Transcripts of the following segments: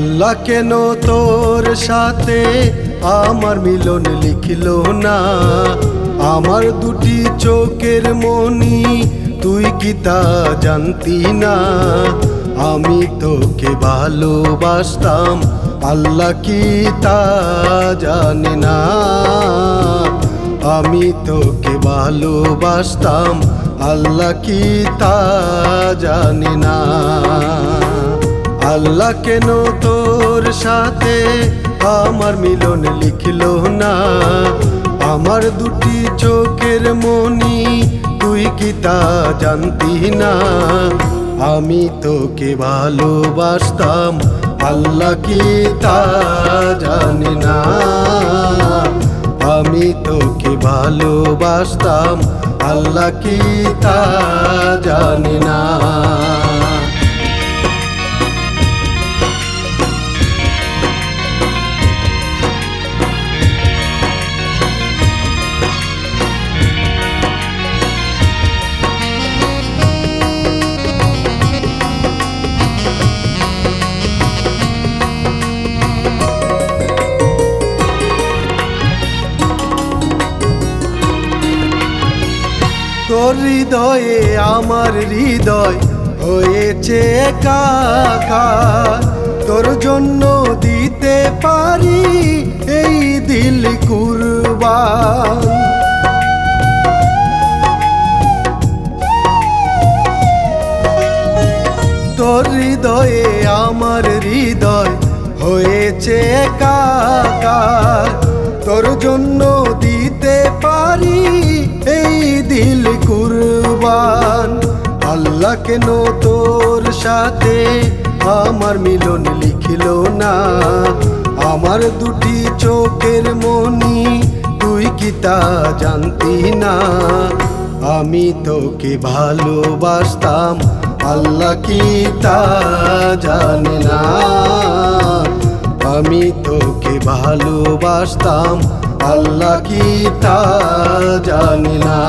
আল্লাহ কেন তোর সাথে আমার মিলন লিখলো না? আমার দুটি চোখের মনি তুই কি তা জানতি না? আমি তোকে ভালোবাসতাম, আল্লাহ কি তা জানে না? আমি তোকে ভালোবাসতাম, আল্লাহ কি তা জানে না? আল্লাহ কেন তোর সাথে আমার মিলন লিখলো না? আমার দুটি চোখের মনি তুই কি তা জানতি না? আমি তোকে ভালোবাসতাম, আল্লাহ কি তা জানে না? আমি তোকে ভালোবাসতাম, আল্লাহ কি তা জানে না? তোর হৃদয়ে আমার হৃদয় হয়েছে একাকার, তোর জন্য দিতে পারি এই দিল কুরবান। তোর হৃদয়ে আমার হৃদয় হয়েছে একাকার, তোর জন্য দিতে পারি এই দিল কুরবান। আল্লাহ কেন তোর সাথে আমার মিলন লিখলো না? আমার দুটি চোখের মনি তুই কি তা জানতি না? আমি তোকে ভালোবাসতাম, আল্লাহ কি তা জানে না? আমি তোকে ভালোবাসতাম, আল্লাহ কি তা জানে না?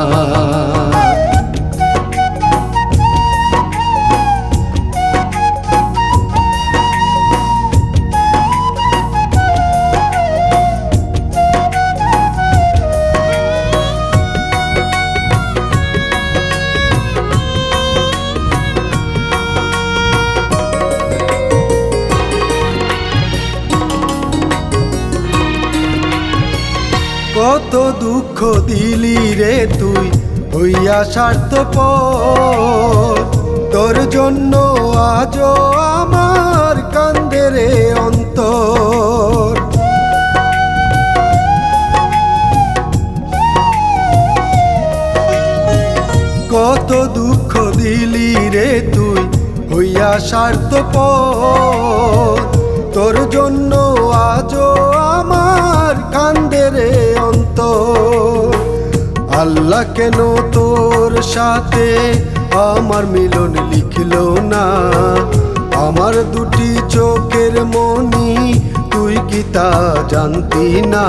কত দুঃখ দিলি রে তুই হইয়া স্বার্থপর, তোর জন্য আজও আমার কান্দে রে অন্তর। কত দুঃখ দিলি রে তুই হইয়া স্বার্থপর, তোর জন্য আজও আমার কান্দে রে অন্তর। আল্লাহ কেন তোর সাথে আমার মিলন লিখলো না? আমার দুটি চোখের মনি তুই কি তা জানতি না?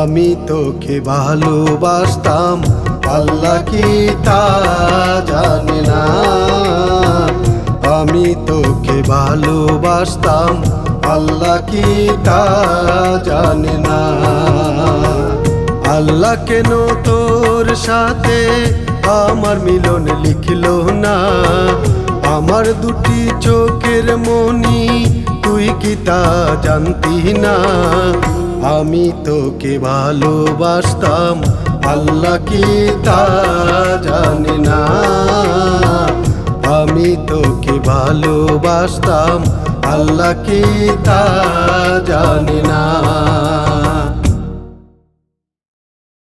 আমি তোকে ভালোবাসতাম, আল্লাহ কি তা জানে না? আমি তোকে ভালোবাসতাম, আল্লাহ কি তা জানে না? আল্লাহ কেন তোর সাথে আমার মিলন লিখলো না? আমার দুটি চোখের মনি তুই কি তা জানতি না? আমি তোকে ভালোবাসতাম, আল্লাহ কি তা জানে না? আমি তোকে ভালোবাসতাম, আল্লাহ কি তা জানে না?